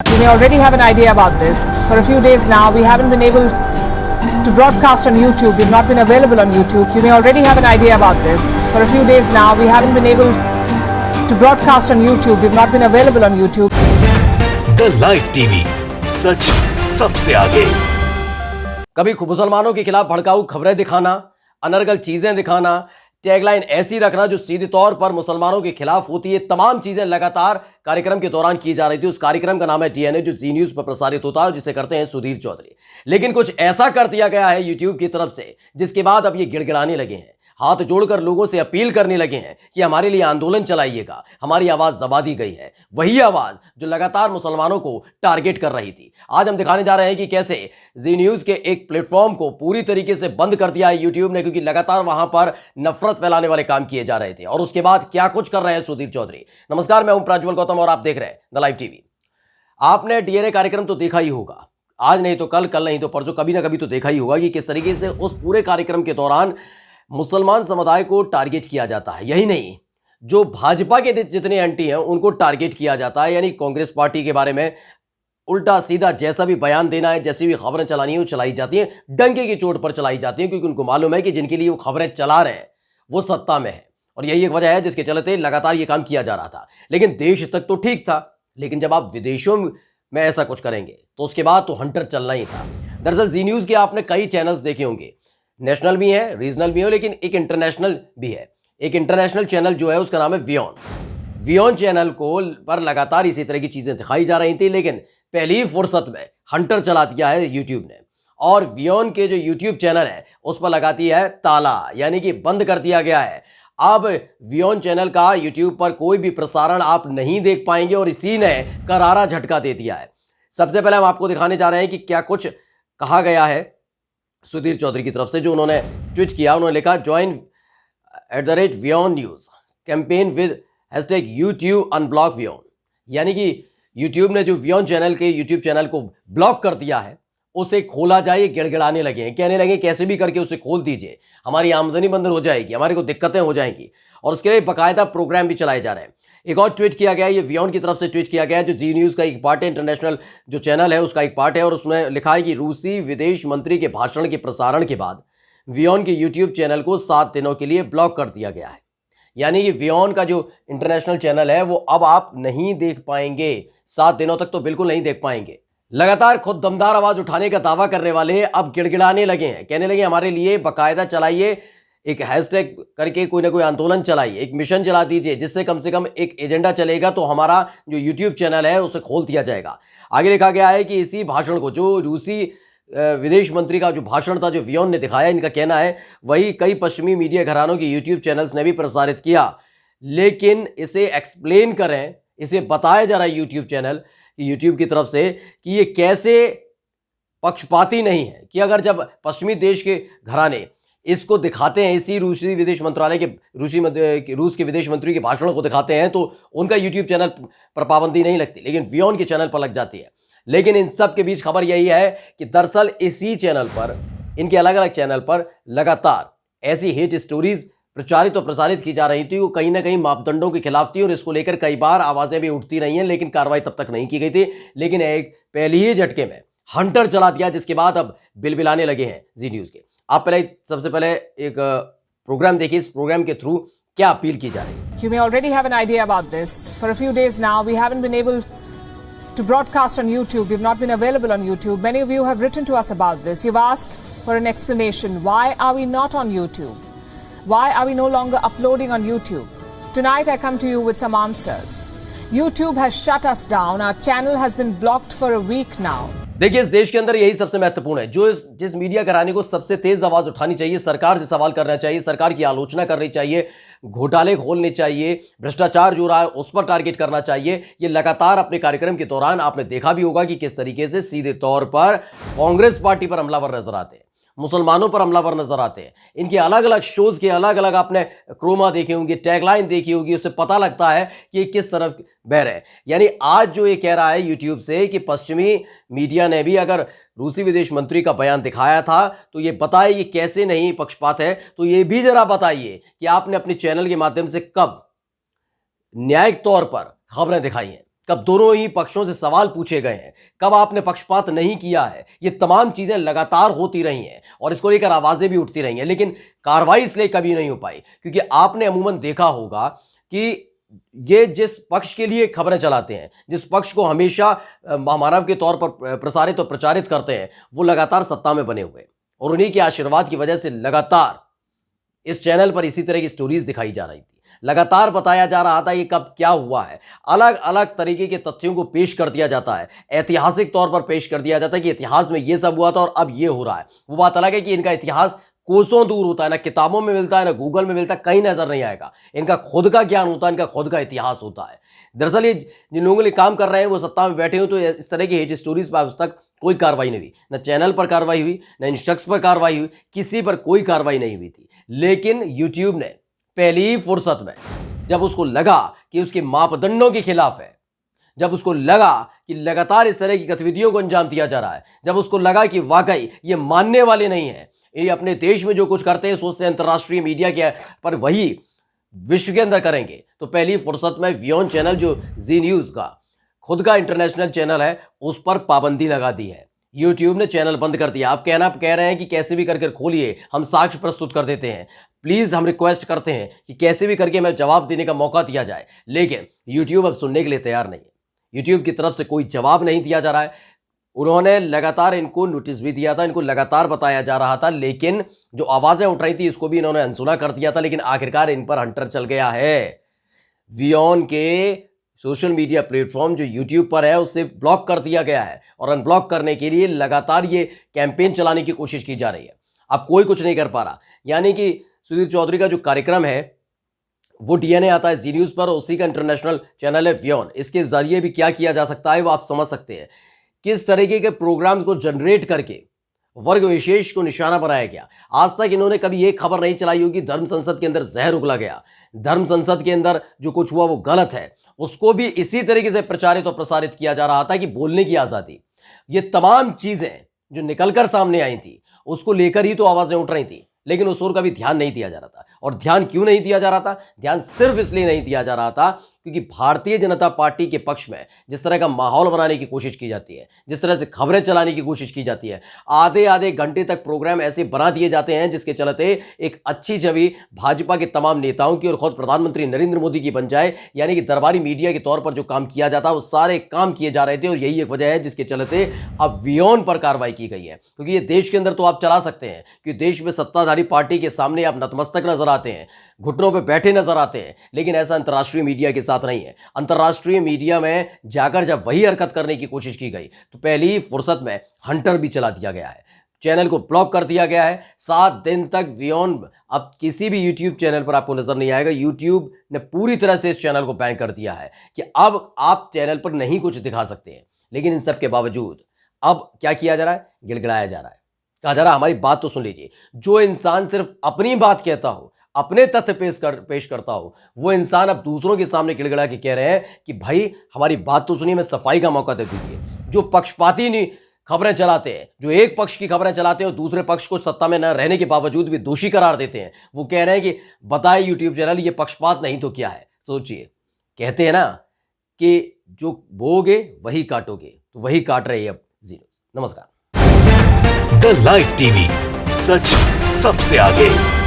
You may already have an idea about this. For a few days now, we haven't been able to broadcast on YouTube. We've not been available on YouTube. You may already have an idea about this. For a few days now, we haven't been able to broadcast on YouTube. We've not been available on YouTube. The Live TV, सच सबसे आगे। कभी मुसलमानों के खिलाफ भड़काऊ खबरें दिखाना, अनर्गल चीजें दिखाना, टैगलाइन ऐसी रखना जो सीधे तौर पर मुसलमानों के खिलाफ होती है, तमाम चीजें लगातार कार्यक्रम के दौरान की जा रही थी। उस कार्यक्रम का नाम है डीएनए, जो जी न्यूज पर प्रसारित होता है, जिसे करते हैं सुधीर चौधरी। लेकिन कुछ ऐसा कर दिया गया है यूट्यूब की तरफ से, जिसके बाद अब ये गिड़गिड़ाने लगे हैं, हाथ जोड़कर लोगों से अपील करने लगे हैं कि हमारे लिए आंदोलन चलाइएगा, हमारी आवाज दबा दी गई है। वही आवाज जो लगातार मुसलमानों को टारगेट कर रही थी। आज हम दिखाने जा रहे हैं कि कैसे जी न्यूज के एक प्लेटफॉर्म को पूरी तरीके से बंद कर दिया है यूट्यूब ने, क्योंकि लगातार वहां पर नफरत फैलाने वाले काम किए जा रहे थे। और उसके बाद क्या कुछ कर रहे हैं सुधीर चौधरी। नमस्कार, मैं हूं प्रज्वल गौतम और आप देख रहे हैं द लाइव टीवी। आपने डीएनए कार्यक्रम तो देखा ही होगा, आज नहीं तो कल, कल नहीं तो परसों, कभी ना कभी तो देखा ही होगा कि किस तरीके से उस पूरे कार्यक्रम के दौरान मुसलमान समुदाय को टारगेट किया जाता है। यही नहीं, जो भाजपा के जितने एंटी हैं उनको टारगेट किया जाता है। यानी कांग्रेस पार्टी के बारे में उल्टा सीधा जैसा भी बयान देना है, जैसी भी खबरें चलानी है वो चलाई जाती हैं, डंके की चोट पर चलाई जाती हैं, क्योंकि उनको मालूम है कि जिनके लिए वो खबरें चला रहे हैं वो सत्ता में है। और यही एक वजह है जिसके चलते लगातार ये काम किया जा रहा था। लेकिन देश तक तो ठीक था, लेकिन जब आप विदेशों में ऐसा कुछ करेंगे तो उसके बाद तो हंटर चलना ही था। दरअसल जी न्यूज़ के आपने कई चैनल्स देखे होंगे, नेशनल भी है, रीजनल भी है, लेकिन एक इंटरनेशनल भी है। एक इंटरनेशनल चैनल जो है उसका नाम है वियोन चैनल को पर लगातार इसी तरह की चीजें दिखाई जा रही थी। लेकिन पहली फुर्सत में हंटर चला दिया है यूट्यूब ने, और वियोन के जो यूट्यूब चैनल है उस पर लगाती है ताला, यानी कि बंद कर दिया गया है। अब वियोन चैनल का यूट्यूब पर कोई भी प्रसारण आप नहीं देख पाएंगे, और इसी ने करारा झटका दे दिया है। सबसे पहले हम आपको दिखाने जा रहे हैं कि क्या कुछ कहा गया है सुधीर चौधरी की तरफ से, जो उन्होंने ट्वीट किया। उन्होंने लिखा, ज्वाइन @वियोन news campaign with #YouTube unblock वियोन। यानी कि यूट्यूब ने जो वियोन चैनल के यूट्यूब चैनल को ब्लॉक कर दिया है, उसे खोला जाए। गिड़गिड़ाने लगे हैं, कहने लगे कैसे भी करके उसे खोल दीजिए, हमारी आमदनी बंद हो जाएगी, हमारे को दिक्कतें हो जाएंगी। और उसके लिए बाकायदा प्रोग्राम भी चलाए जा रहे हैं। एक और ट्वीट किया गया है, ये वियोन की तरफ से ट्वीट किया गया है, जो जी न्यूज़ का एक पार्ट है, इंटरनेशनल जो चैनल है उसका एक पार्ट है। और उसमें लिखा है कि रूसी विदेश मंत्री के भाषण के प्रसारण के बाद वियोन के यूट्यूब चैनल को 7 दिनों के लिए ब्लॉक कर दिया गया है। यानी कि वियोन का जो इंटरनेशनल चैनल है वो अब आप नहीं देख पाएंगे, 7 दिनों तक तो बिल्कुल नहीं देख पाएंगे। लगातार खुद दमदार आवाज उठाने का दावा करने वाले अब गिड़गिड़ाने लगे हैं, कहने लगे हमारे लिए बाकायदा चलाइए, एक हैशटैग करके कोई ना कोई आंदोलन चलाइए, एक मिशन चला दीजिए, जिससे कम से कम एक एजेंडा चलेगा, तो हमारा जो यूट्यूब चैनल है उसे खोल दिया जाएगा। आगे लिखा गया है कि इसी भाषण को, जो रूसी विदेश मंत्री का जो भाषण था, जो वियोन ने दिखाया, इनका कहना है वही कई पश्चिमी मीडिया घरानों के यूट्यूब चैनल्स ने भी प्रसारित किया। लेकिन इसे एक्सप्लेन करें, इसे बताया जा रहा है यूट्यूब चैनल यूट्यूब की तरफ से कि ये कैसे पक्षपाती नहीं है, कि अगर जब पश्चिमी देश के घराने इसको दिखाते हैं, इसी रूसी विदेश मंत्रालय के रूस के विदेश मंत्री के भाषणों को दिखाते हैं, तो उनका यूट्यूब चैनल पर पाबंदी नहीं लगती, लेकिन वियोन के चैनल पर लग जाती है। लेकिन इन सब के बीच खबर यही है कि दरअसल इसी चैनल पर, इनके अलग अलग चैनल पर लगातार ऐसी हेट स्टोरीज प्रचारित और प्रसारित की जा रही थी, वो कहीं ना कहीं मापदंडों के खिलाफ थी। और इसको लेकर कई बार आवाजें भी उठती रही हैं, लेकिन कार्रवाई तब तक नहीं की गई थी। लेकिन एक पहली ही झटके में हंटर चला दिया, जिसके बाद अब बिलबिलाने लगे हैं जी न्यूज़ के। आप सबसे पहले एक प्रोग्राम देखिए, इस प्रोग्राम के थ्रू क्या अपील की जा रही है। You may already have an idea about this. For a few days now, we haven't been able to broadcast on YouTube. We've not been available on YouTube. Many of you have written to us about this. You've asked for an explanation. Why are we not on YouTube? Why are we no longer uploading on YouTube? Tonight I come to you with some answers. YouTube has shut us down. Our channel has been blocked for a week now. देखिए, इस देश के अंदर यही सबसे महत्वपूर्ण है, जो जिस मीडिया घराने को सबसे तेज आवाज उठानी चाहिए, सरकार से सवाल करना चाहिए, सरकार की आलोचना करनी चाहिए, घोटाले खोलने चाहिए, भ्रष्टाचार जो रहा है उस पर टारगेट करना चाहिए। ये लगातार अपने कार्यक्रम के दौरान आपने देखा भी होगा कि किस तरीके से सीधे तौर पर कांग्रेस पार्टी पर हमलावर नजर आते हैं, मुसलमानों पर हमलावर नजर आते हैं। इनके अलग अलग शोज के अलग अलग आपने क्रोमा देखे होंगे, टैगलाइन देखी होगी, उससे पता लगता है कि किस तरफ बह रहे हैं। यानी आज जो ये कह रहा है यूट्यूब से कि पश्चिमी मीडिया ने भी अगर रूसी विदेश मंत्री का बयान दिखाया था तो ये बताए ये कैसे नहीं पक्षपात है, तो ये भी जरा बताइए कि आपने अपने चैनल के माध्यम से कब न्यायिक तौर पर खबरें दिखाई हैं, कब दोनों ही पक्षों से सवाल पूछे गए हैं, कब आपने पक्षपात नहीं किया है। ये तमाम चीजें लगातार होती रही हैं और इसको लेकर आवाजें भी उठती रही हैं, लेकिन कार्रवाई इसलिए कभी नहीं हो पाई क्योंकि आपने अमूमन देखा होगा कि ये जिस पक्ष के लिए खबरें चलाते हैं, जिस पक्ष को हमेशा महामानव के तौर पर प्रसारित और प्रचारित करते हैं, वो लगातार सत्ता में बने हुए और उन्हीं के आशीर्वाद की वजह से लगातार इस चैनल पर इसी तरह की स्टोरीज दिखाई जा रही थी। लगातार बताया जा रहा था कि कब क्या हुआ है, अलग अलग तरीके के तथ्यों को पेश कर दिया जाता है, ऐतिहासिक तौर पर पेश कर दिया जाता है कि इतिहास में यह सब हुआ था और अब यह हो रहा है। वो बात अलग है कि इनका इतिहास कोसों दूर होता है, ना किताबों में मिलता है, ना गूगल में मिलता है, कहीं नजर नहीं आएगा। इनका खुद का ज्ञान होता है, इनका खुद का इतिहास होता है। दरअसल ये जिन लोगों के लिए काम कर रहे हैं वो सत्ता में बैठे हो, तो इस तरह की हेट स्टोरीज पर आज तक कोई कार्रवाई नहीं हुई, न चैनल पर कार्रवाई हुई, न इन शख्स पर कार्रवाई हुई, किसी पर कोई कार्रवाई नहीं हुई थी। लेकिन यूट्यूब ने पहली ही फुर्सत में, जब उसको लगा कि उसके मापदंडों के खिलाफ है, जब उसको लगा कि लगातार इस तरह की गतिविधियों को अंजाम दिया जा रहा है, जब उसको लगा कि वाकई ये मानने वाले नहीं है, ये अपने देश में जो कुछ करते हैं सोचते हैं अंतर्राष्ट्रीय मीडिया के पर वही विश्व के अंदर करेंगे, तो पहली फुर्सत में वियोन चैनल जो जी न्यूज का खुद का इंटरनेशनल चैनल है उस पर पाबंदी लगा दी है। यूट्यूब ने चैनल बंद कर दिया। आप कह रहे हैं कि कैसे भी करके खोलिए, हम साक्ष्य प्रस्तुत कर देते हैं, प्लीज हम रिक्वेस्ट करते हैं कि कैसे भी करके हमें जवाब देने का मौका दिया जाए, लेकिन यूट्यूब अब सुनने के लिए तैयार नहीं है। यूट्यूब की तरफ से कोई जवाब नहीं दिया जा रहा है। उन्होंने लगातार इनको नोटिस भी दिया था, इनको लगातार बताया जा रहा था, लेकिन जो आवाजें उठ रही थी इसको भी इन्होंने अनसुना कर दिया था। लेकिन आखिरकार इन पर हंटर चल गया है। वियोन के सोशल मीडिया प्लेटफॉर्म जो यूट्यूब पर है उसे ब्लॉक कर दिया गया है और अनब्लॉक करने के लिए लगातार ये कैंपेन चलाने की कोशिश की जा रही है। अब कोई कुछ नहीं कर पा रहा। यानी कि सुधीर चौधरी का जो कार्यक्रम है वो डीएनए आता है जी न्यूज पर, उसी का इंटरनेशनल चैनल है वियोन। इसके जरिए भी क्या किया जा सकता है वो आप समझ सकते हैं। किस तरीके के प्रोग्राम्स को जनरेट करके वर्ग विशेष को निशाना बनाया गया। आज तक इन्होंने कभी एक खबर नहीं चलाई होगी धर्म संसद के अंदर जहर उगला गया, धर्म संसद के अंदर जो कुछ हुआ वो गलत है, उसको भी इसी तरीके से प्रचारित और प्रसारित किया जा रहा था कि बोलने की आजादी, ये तमाम चीजें जो निकलकर सामने आई थी उसको लेकर ही तो आवाजें उठ रही थी। लेकिन उस ओर का भी ध्यान नहीं दिया जा रहा था। और ध्यान क्यों नहीं दिया जा रहा था? ध्यान सिर्फ इसलिए नहीं दिया जा रहा था क्योंकि भारतीय जनता पार्टी के पक्ष में जिस तरह का माहौल बनाने की कोशिश की जाती है, जिस तरह से खबरें चलाने की कोशिश की जाती है, आधे आधे घंटे तक प्रोग्राम ऐसे बना दिए जाते हैं जिसके चलते एक अच्छी छवि भाजपा के तमाम नेताओं की और खुद प्रधानमंत्री नरेंद्र मोदी की बन जाए। यानी कि दरबारी मीडिया के तौर पर जो काम किया जाता है वो सारे काम किए जा रहे थे। और यही एक वजह है जिसके चलते अब वियोन पर कार्रवाई की गई है। क्योंकि ये देश के अंदर तो आप चला सकते हैं कि देश में सत्ताधारी पार्टी के सामने आप नतमस्तक नजर आते हैं, घुटनों पे बैठे नजर आते हैं, लेकिन ऐसा अंतर्राष्ट्रीय मीडिया के साथ नहीं है। अंतर्राष्ट्रीय मीडिया में जाकर जब वही हरकत करने की कोशिश की गई तो पहली ही फुर्सत में हंटर भी चला दिया गया है, चैनल को ब्लॉक कर दिया गया है। 7 दिन तक वियोन अब किसी भी यूट्यूब चैनल पर आपको नजर नहीं आएगा। यूट्यूब ने पूरी तरह से इस चैनल को बैन कर दिया है कि अब आप चैनल पर नहीं कुछ दिखा सकते हैं। लेकिन इन सब के बावजूद अब क्या किया जा रहा है? गिड़गिड़ाया जा रहा है, कहा जा रहा है हमारी बात तो सुन लीजिए। जो इंसान सिर्फ अपनी बात कहता हो, अपने तथ्य पेश करता हो, वो इंसान अब दूसरों के सामने गिड़गिड़ा के कह रहे हैं कि भाई हमारी बात तो सुनिए, मैं सफाई का मौका दे दीजिए। जो पक्षपाती नहीं खबरें चलाते हैं, जो एक पक्ष की खबरें चलाते हैं और दूसरे पक्ष को सत्ता में न रहने के बावजूद भी दोषी करार देते हैं, वो कह रहे हैं कि बताए यूट्यूब चैनल ये पक्षपात नहीं तो क्या है। सोचिए, कहते हैं ना कि जो बोगे वही काटोगे, तो वही काट रहे हैं अब जी न्यूज़। नमस्कार। द लाइव टीवी, सच सबसे आगे।